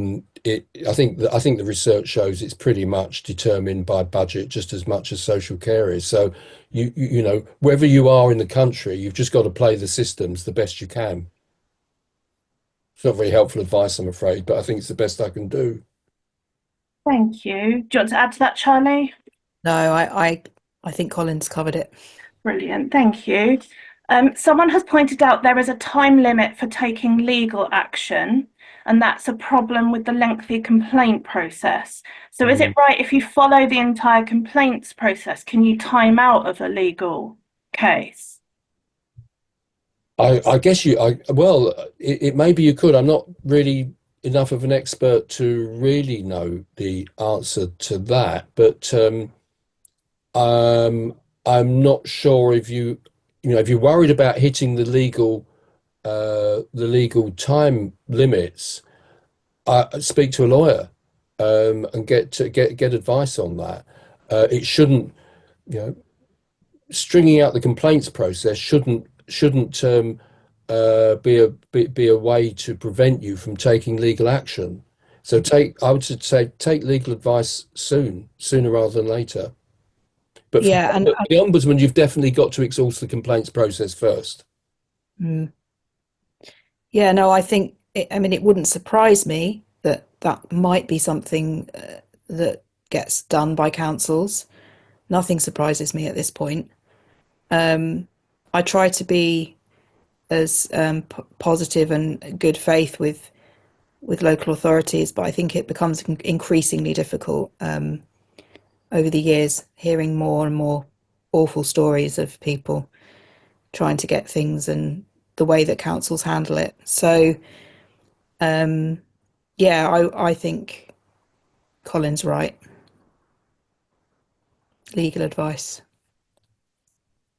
[SPEAKER 2] think the research shows it's pretty much determined by budget just as much as social care is. So you know, wherever you are in the country, you've just got to play the systems the best you can. It's not very helpful advice, I'm afraid, but I think it's the best I can do.
[SPEAKER 1] Thank you. Do you want to add to that, Charlie?
[SPEAKER 3] No, I think Colin's covered it.
[SPEAKER 1] Brilliant, thank you. Someone has pointed out there is a time limit for taking legal action, and that's a problem with the lengthy complaint process. So is it right if you follow the entire complaints process, can you time out of a legal case?
[SPEAKER 2] I guess well, it maybe you could. I'm not really enough of an expert to really know the answer to that, but um, I'm not sure if if you're worried about hitting the legal time limits, speak to a lawyer and get advice on that. It shouldn't, you know, stringing out the complaints process shouldn't be a way to prevent you from taking legal action. So I would say take legal advice sooner rather than later. But for
[SPEAKER 3] Yeah, and
[SPEAKER 2] the ombudsman, you've definitely got to exhaust the complaints process first.
[SPEAKER 3] mm, yeah, no, I think I mean, it wouldn't surprise me that that might be something that gets done by councils. Nothing surprises me at this point. Um, I try to be as positive and good faith with local authorities, but I think it becomes increasingly difficult over the years, hearing more and more awful stories of people trying to get things and the way that councils handle it. So, yeah, I think Colin's right. Legal advice.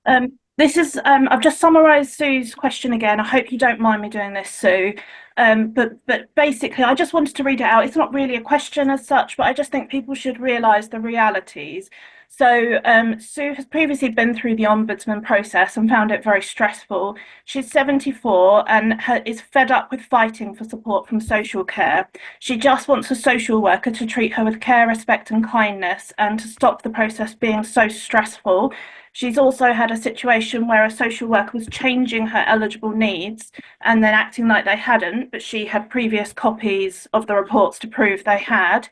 [SPEAKER 1] I've just summarised Sue's question again. I hope you don't mind me doing this, Sue. But basically, I just wanted to read it out. It's not really a question as such, but I just think people should realise the realities. So, Sue has previously been through the ombudsman process and found it very stressful. She's 74 and is fed up with fighting for support from social care. She just wants a social worker to treat her with care, respect, and kindness, and to stop the process being so stressful. She's also had a situation where a social worker was changing her eligible needs and then acting like they hadn't, but she had previous copies of the reports to prove they had.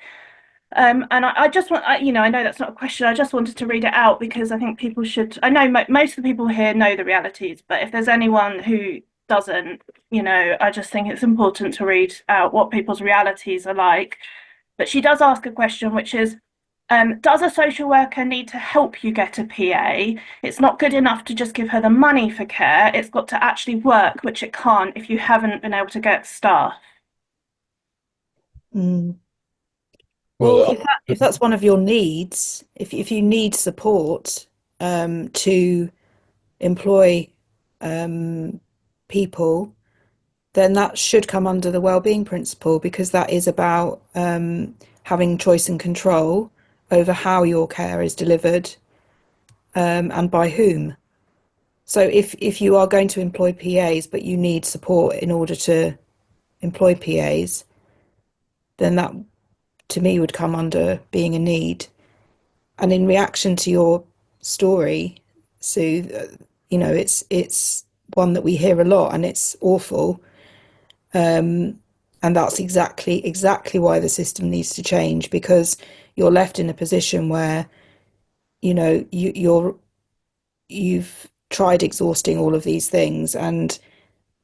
[SPEAKER 1] And I just want, I know that's not a question. I just wanted to read it out because I think people should. I know most of the people here know the realities, but if there's anyone who doesn't, I just think it's important to read out what people's realities are like. But she does ask a question, which is, does a social worker need to help you get a PA? It's not good enough to just give her the money for care. It's got to actually work, which it can't if you haven't been able to get staff.
[SPEAKER 3] Mm. Well,
[SPEAKER 2] Well,
[SPEAKER 3] if that's one of your needs, if you need support to employ people, then that should come under the wellbeing principle because that is about having choice and control over how your care is delivered and by whom. So if you are going to employ PAs but you need support in order to employ PAs, then that to me would come under being a need. And in reaction to your story, Sue, it's one that we hear a lot and it's awful. And that's exactly why the system needs to change because you're left in a position where, you've tried exhausting all of these things and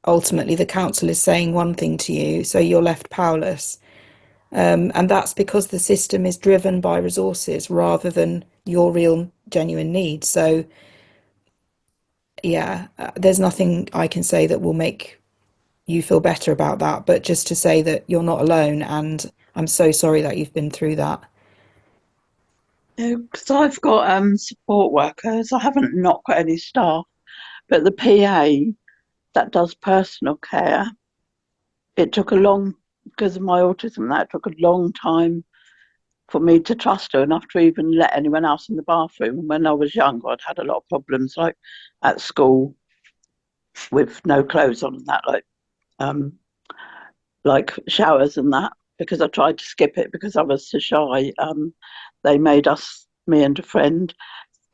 [SPEAKER 3] ultimately the council is saying one thing to you, so you're left powerless. And that's because the system is driven by resources rather than your real genuine needs. So yeah, there's nothing I can say that will make you feel better about that, but just to say that you're not alone and I'm so sorry that you've been through that.
[SPEAKER 4] Because I've got support workers. I haven't not got any staff, but the PA that does personal care, it took a long, because of my autism, that took a long time for me to trust her enough to even let anyone else in the bathroom. And when I was younger, I'd had a lot of problems, like at school with no clothes on and that, like showers and that, because I tried to skip it because I was so shy. They made us, me and a friend,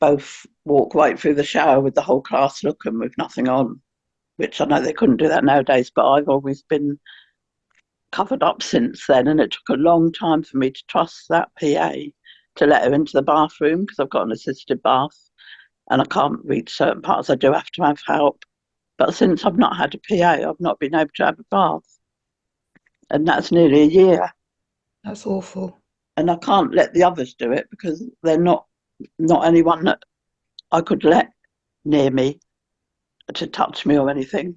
[SPEAKER 4] both walk right through the shower with the whole class looking with nothing on, which I know they couldn't do that nowadays, but I've always been covered up since then. And it took a long time for me to trust that PA to let her into the bathroom because I've got an assisted bath and I can't reach certain parts. I do have to have help. But since I've not had a PA, I've not been able to have a bath. And that's nearly a year.
[SPEAKER 3] That's awful.
[SPEAKER 4] And I can't let the others do it because they're not anyone that I could let near me to touch me or anything.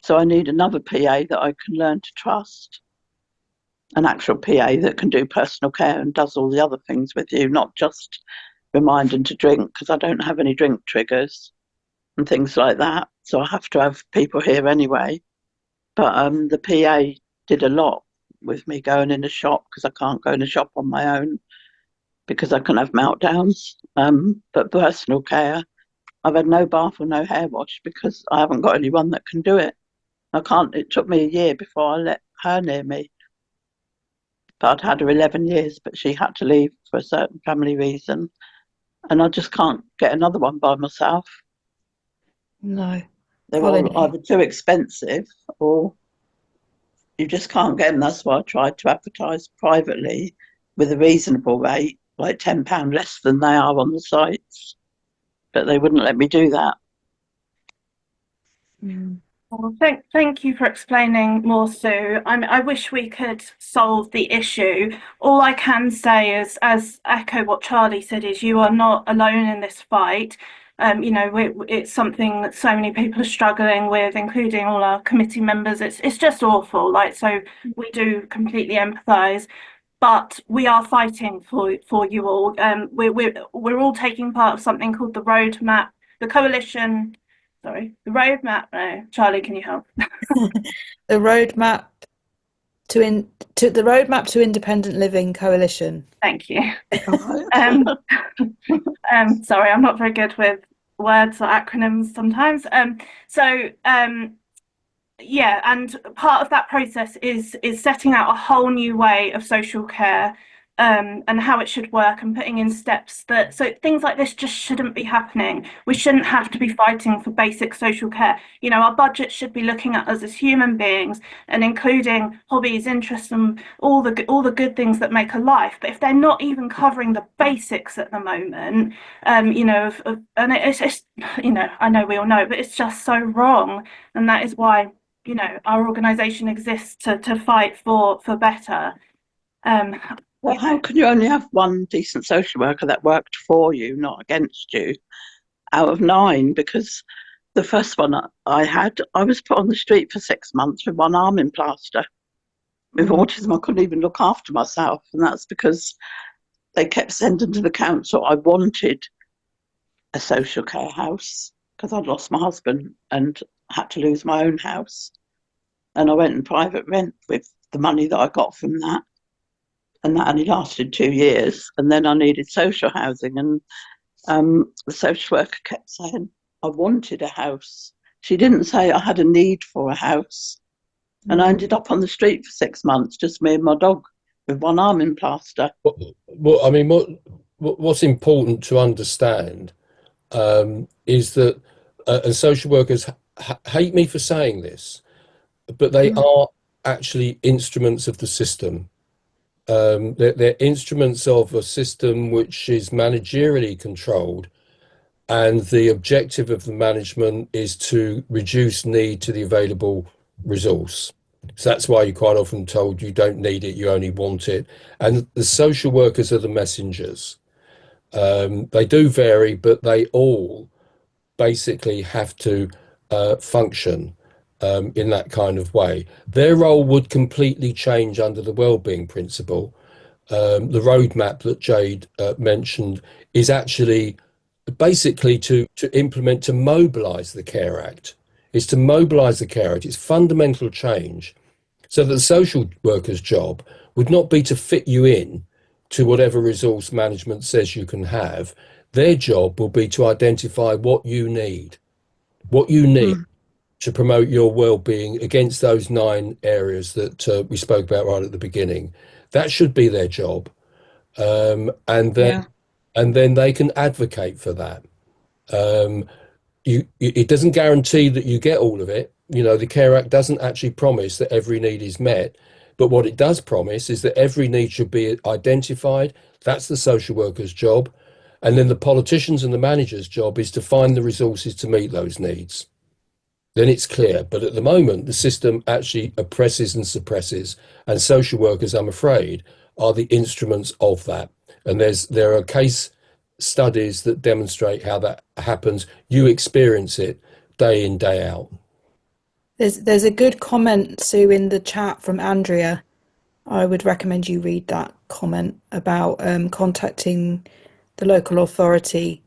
[SPEAKER 4] So I need another PA that I can learn to trust. An actual PA that can do personal care and does all the other things with you, not just reminding to drink, because I don't have any drink triggers and things like that. So I have to have people here anyway. But the PA did a lot with me going in the shop because I can't go in the shop on my own because I can have meltdowns. But personal care, I've had no bath or no hair wash because I haven't got anyone that can do it. I can't. It took me a year before I let her near me. But I'd had her 11 years, but she had to leave for a certain family reason. And I just can't get another one by myself.
[SPEAKER 3] No.
[SPEAKER 4] They're
[SPEAKER 3] Following
[SPEAKER 4] all either too expensive or you just can't get them. That's why I tried to advertise privately with a reasonable rate, like £10 less than they are on the sites. But they wouldn't let me do that.
[SPEAKER 3] Mm.
[SPEAKER 1] Well, thank you for explaining more, Sue. I wish we could solve the issue. All I can say is, as echo what Charlie said, is you are not alone in this fight. It's something that so many people are struggling with, including all our committee members. It's just awful. So we do completely empathise. But we are fighting for you all. We're all taking part of something called the roadmap, the coalition. Sorry, the roadmap. No, Charlie, can you help?
[SPEAKER 3] The roadmap the roadmap to independent living coalition.
[SPEAKER 1] Thank you.
[SPEAKER 4] Right.
[SPEAKER 1] Sorry, I'm not very good with words or acronyms sometimes. Yeah, and part of that process is setting out a whole new way of social care, and how it should work, and putting in steps so things like this just shouldn't be happening. We shouldn't have to be fighting for basic social care. Our budget should be looking at us as human beings and including hobbies, interests, and all the good things that make a life. But if they're not even covering the basics at the moment, and it's I know we all know, but it's just so wrong, and that is why our organisation exists to fight for better.
[SPEAKER 4] Well, how can you only have one decent social worker that worked for you, not against you, out of 9? Because the first one I had, I was put on the street for 6 months with one arm in plaster. With autism, I couldn't even look after myself. And that's because they kept sending to the council. I wanted a social care house because I'd lost my husband and had to lose my own house. And I went in private rent with the money that I got from that. And that only lasted 2 years. And then I needed social housing. And the social worker kept saying, I wanted a house. She didn't say I had a need for a house. And I ended up on the street for 6 months, just me and my dog, with one arm in plaster.
[SPEAKER 2] Well, I mean, what's important to understand is that, and social workers hate me for saying this, but they are actually instruments of the system. They're instruments of a system which is managerially controlled, and the objective of the management is to reduce need to the available resource. So that's why you're quite often told you don't need it, you only want it. And the social workers are the messengers. They do vary, but they all basically have to function in that kind of way. Their role would completely change under the wellbeing principle. The roadmap that Jade mentioned is actually basically to implement, to mobilise the Care Act. It's to mobilise the Care Act. It's fundamental change, so that the social worker's job would not be to fit you in, to whatever resource management says you can have. Their job will be to identify what you need to promote your well-being against those 9 areas that we spoke about right at the beginning. That should be their job, and then
[SPEAKER 3] Yeah.
[SPEAKER 2] they can advocate for that. It doesn't guarantee that you get all of it. The Care Act doesn't actually promise that every need is met, but what it does promise is that every need should be identified. That's the social worker's job, and then the politicians and the manager's job is to find the resources to meet those needs. Then it's clear. But at the moment, the system actually oppresses and suppresses, and social workers, I'm afraid, are the instruments of that. And there are case studies that demonstrate how that happens. You experience it day in, day out.
[SPEAKER 3] There's a good comment, Sue, in the chat from Andrea. I would recommend you read that comment about contacting the local authority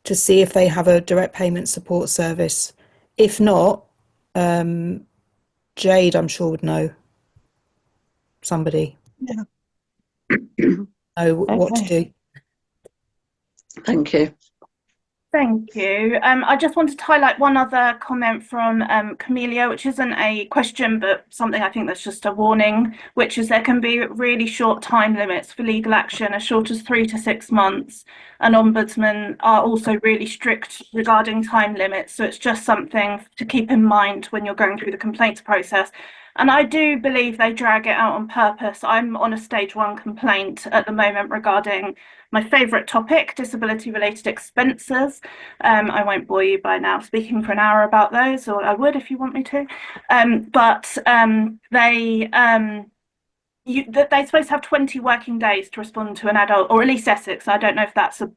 [SPEAKER 3] to see if they have a direct payment support service. If not, Jade, I'm sure, would know somebody.
[SPEAKER 4] Yeah.
[SPEAKER 3] Know what to do.
[SPEAKER 4] Thank you.
[SPEAKER 1] Thank you. I just wanted to highlight one other comment from Camelia, which isn't a question, but something I think that's just a warning, which is there can be really short time limits for legal action, as short as 3 to 6 months. And ombudsmen are also really strict regarding time limits. So it's just something to keep in mind when you're going through the complaints process. And I do believe they drag it out on purpose. I'm on a stage 1 complaint at the moment regarding my favourite topic, disability-related expenses. I won't bore you by now speaking for an hour about those, or I would if you want me to. They're supposed to have 20 working days to respond to an adult, or at least Essex. I don't know if that's for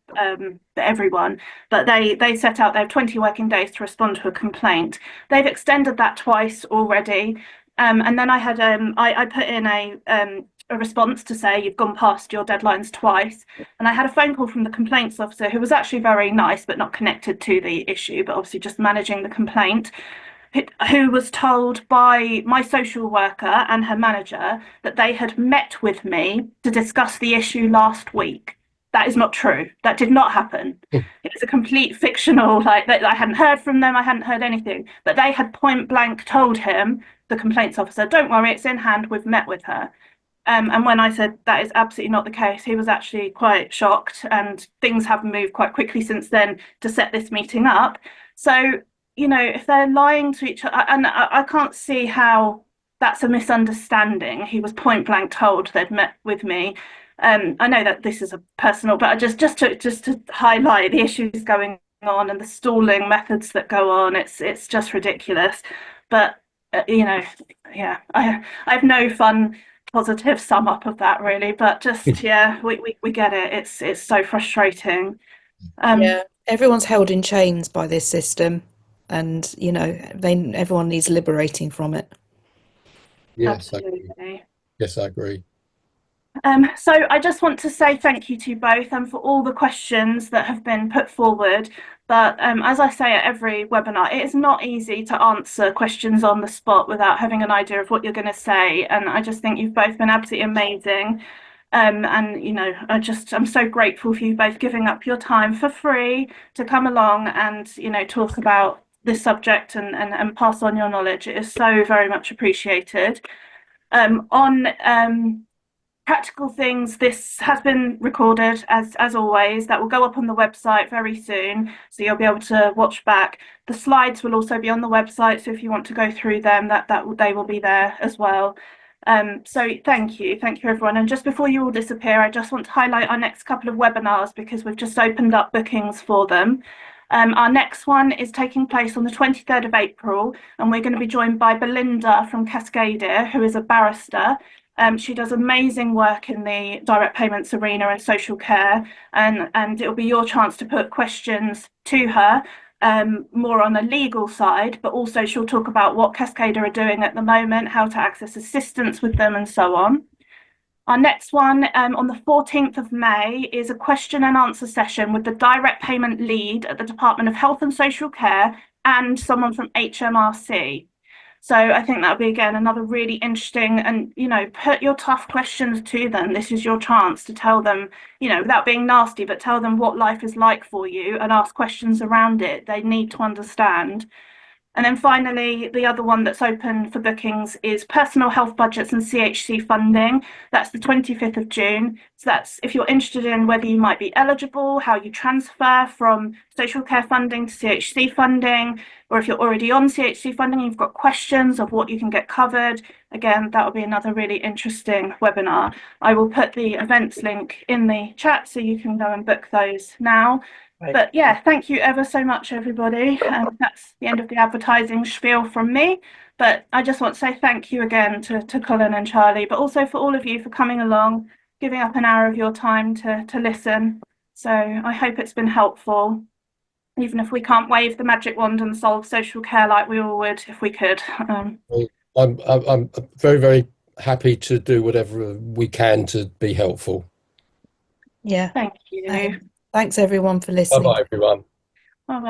[SPEAKER 1] everyone, but they set out they have 20 working days to respond to a complaint. They've extended that twice already. And then I put in a response to say you've gone past your deadlines twice, and I had a phone call from the complaints officer, who was actually very nice but not connected to the issue, but obviously just managing the complaint, who was told by my social worker and her manager that they had met with me to discuss the issue last week. That is not true. That did not happen. It was a complete fictional, like I hadn't heard from them, I hadn't heard anything, but they had point blank told him, the complaints officer, don't worry, it's in hand, we've met with her. And when I said that is absolutely not the case, he was actually quite shocked, and things have moved quite quickly since then to set this meeting up. So, if they're lying to each other, and I can't see how that's a misunderstanding. He was point blank told they'd met with me. I know that this is a personal, but just to highlight the issues going on and the stalling methods that go on, it's just ridiculous. But yeah, I have no fun positive sum up of that really, but just yeah, we get it. It's so frustrating.
[SPEAKER 3] Yeah, everyone's held in chains by this system, and everyone needs liberating from it.
[SPEAKER 2] Yes,
[SPEAKER 1] Absolutely.
[SPEAKER 2] Yes, I agree.
[SPEAKER 1] So I just want to say thank you to both and for all the questions that have been put forward. But as I say at every webinar, it is not easy to answer questions on the spot without having an idea of what you're going to say. And I just think you've both been absolutely amazing. And I'm so grateful for you both giving up your time for free to come along and talk about this subject and pass on your knowledge. It is so very much appreciated. On practical things, this has been recorded as always. That will go up on the website very soon, so you'll be able to watch back. The slides will also be on the website, so if you want to go through them, they will be there as well. So thank you everyone. And just before you all disappear, I just want to highlight our next couple of webinars because we've just opened up bookings for them. Our next one is taking place on the 23rd of April, and we're going to be joined by Belinda from Cascadia, who is a barrister. She does amazing work in the direct payments arena and social care, and it'll be your chance to put questions to her, more on the legal side, but also she'll talk about what Cascadia are doing at the moment, how to access assistance with them, and so on. Our next one on the 14th of May is a question and answer session with the direct payment lead at the Department of Health and Social Care and someone from HMRC. So I think that'll be, again, another really interesting, and, put your tough questions to them. This is your chance to tell them, without being nasty, but tell them what life is like for you and ask questions around it. They need to understand. And then finally, the other one that's open for bookings is personal health budgets and CHC funding. That's the 25th of June. So that's if you're interested in whether you might be eligible, how you transfer from social care funding to CHC funding, or if you're already on CHC funding, you've got questions of what you can get covered. Again, that will be another really interesting webinar. I will put the events link in the chat so you can go and book those now.
[SPEAKER 4] Right.
[SPEAKER 1] But yeah, thank you ever so much, everybody. That's the end of the advertising spiel from me. But I just want to say thank you again to Colin and Charlie, but also for all of you for coming along, giving up an hour of your time to listen. So I hope it's been helpful, even if we can't wave the magic wand and solve social care like we all would if we could.
[SPEAKER 2] I'm very, very happy to do whatever we can to be helpful.
[SPEAKER 3] Yeah.
[SPEAKER 1] Thank you.
[SPEAKER 3] Thanks everyone for listening.
[SPEAKER 2] Bye-bye, everyone.